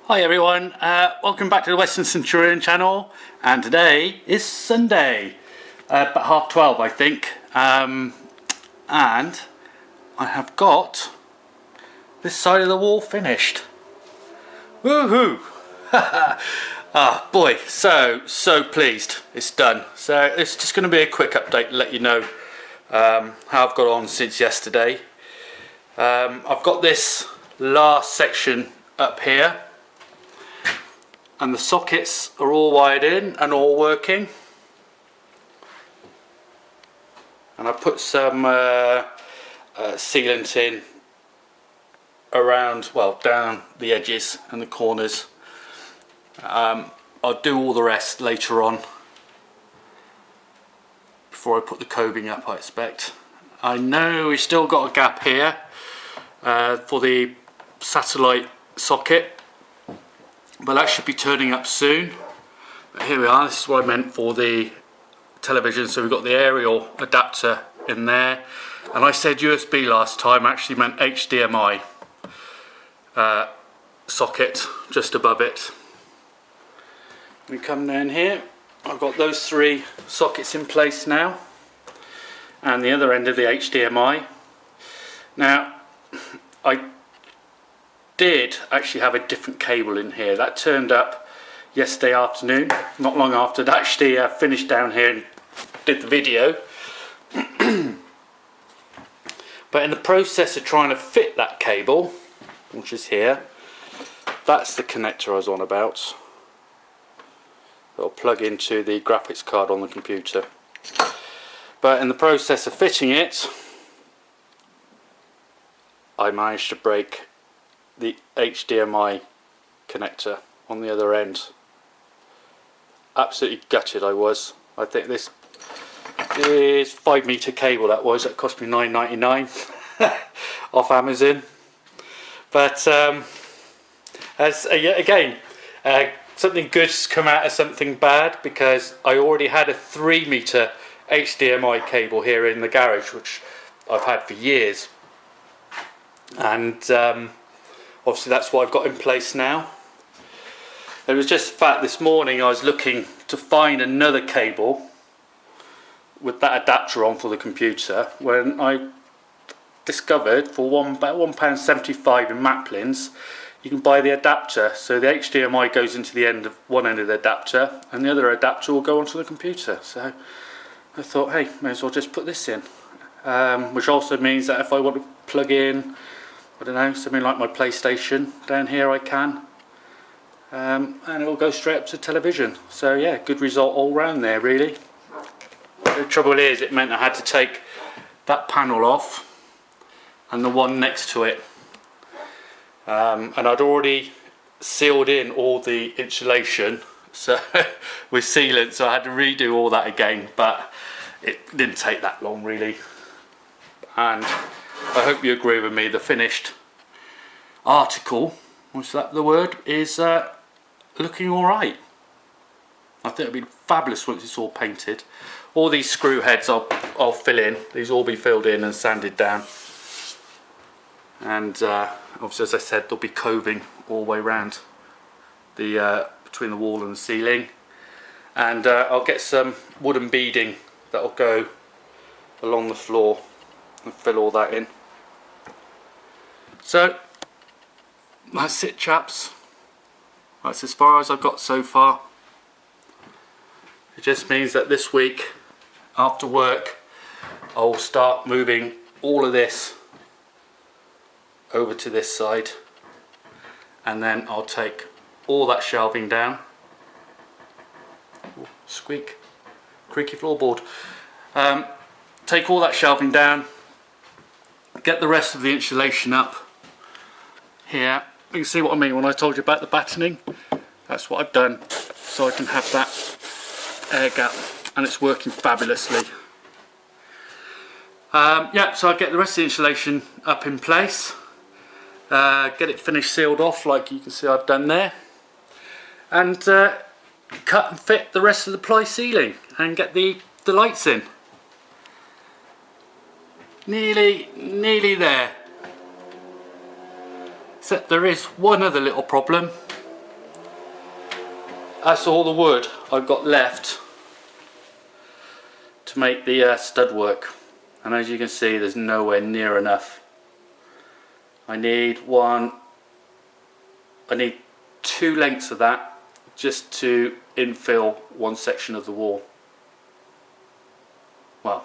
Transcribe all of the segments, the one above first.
Hi everyone, welcome back to the Western Centurion channel, and today is Sunday, about 12:30 I think, and I have got this side of the wall finished. Woohoo! Ah boy, so pleased it's done. So it's just going to be a quick update to let you know how I've got on since yesterday. I've got this last section up here, and the sockets are all wired in and all working, and I put some sealant in around, well, down the edges and the corners. I'll do all the rest later on before I put the coving up, I expect. I know we've still got a gap here for the satellite socket, but that should be turning up soon. But here we are, this is what I meant for the television. So we've got the aerial adapter in there, and I said USB last time, I actually meant HDMI socket just above it. We come down here, I've got those three sockets in place now, and the other end of the HDMI. Now I did actually have a different cable in here that turned up yesterday afternoon, not long after I'd actually finished down here and did the video. But in the process of trying to fit that cable, which is here, that's the connector I was on about. It'll plug into the graphics card on the computer. But in the process of fitting it, I managed to break the HDMI connector on the other end. Absolutely gutted I was. I think this is 5-meter cable that was. That cost me $9.99 off Amazon. But again, something good's come out of something bad, because I already had a 3-meter HDMI cable here in the garage, which I've had for years, and obviously that's what I've got in place now. It was just the fact this morning I was looking to find another cable with that adapter on for the computer, when I discovered for about £1.75 in Maplins you can buy the adapter, so the HDMI goes into the end of one end of the adapter and the other adapter will go onto the computer. So I thought, hey, may as well just put this in, which also means that if I want to plug in, I don't know, something like my PlayStation down here, I can, and it will go straight up to television. So yeah, good result all round there really. The trouble is, it meant I had to take that panel off and the one next to it, and I'd already sealed in all the insulation so with sealant, so I had to redo all that again, but it didn't take that long really. And I hope you agree with me, the finished article, what's that the word, is looking alright. I think it'll be fabulous once it's all painted. All these screw heads I'll fill in, these will all be filled in and sanded down. And obviously, as I said, there'll be coving all the way around the between the wall and the ceiling. And I'll get some wooden beading that'll go along the floor and fill all that in. So that's it, chaps. That's as far as I've got so far. It just means that this week after work I'll start moving all of this over to this side, and then I'll take all that shelving down. Ooh, squeak, creaky floorboard. Take all that shelving down, get the rest of the insulation up here. You can see what I mean when I told you about the battening. That's what I've done, so I can have that air gap, and it's working fabulously. Yeah, so I get the rest of the insulation up in place, get it finished sealed off like you can see I've done there, and cut and fit the rest of the ply ceiling and get the lights in. Nearly there. Except there is one other little problem. that's all the wood I've got left to make the stud work, and as you can see there's nowhere near enough. I need two lengths of that just to infill one section of the wall. Well,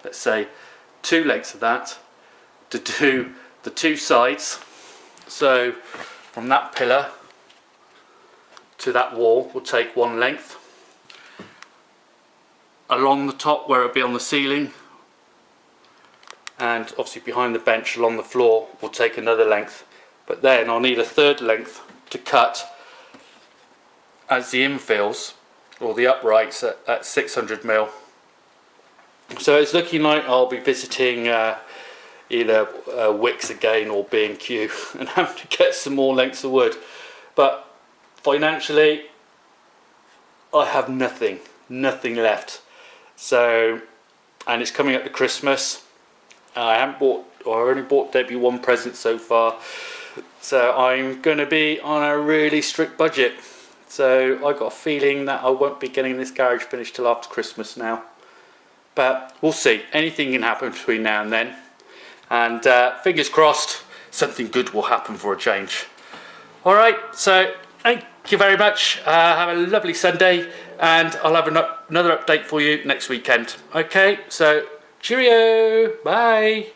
let's say 2 lengths of that to do the 2 sides. So from that pillar to that wall will take 1 length. Along the top where it'll be on the ceiling, and obviously behind the bench along the floor will take another length. But then I'll need a 3rd length to cut as the infills or the uprights at 600mm. So it's looking like I'll be visiting either Wicks again or B&Q and having to get some more lengths of wood. But financially I have nothing left. So, and it's coming up to Christmas. I only bought Debbie 1 present so far. So I'm going to be on a really strict budget. So I got a feeling that I won't be getting this garage finished till after Christmas now. But we'll see. Anything can happen between now and then. And fingers crossed, something good will happen for a change. Alright, so thank you very much. Have a lovely Sunday, and I'll have another update for you next weekend. Okay, so cheerio. Bye.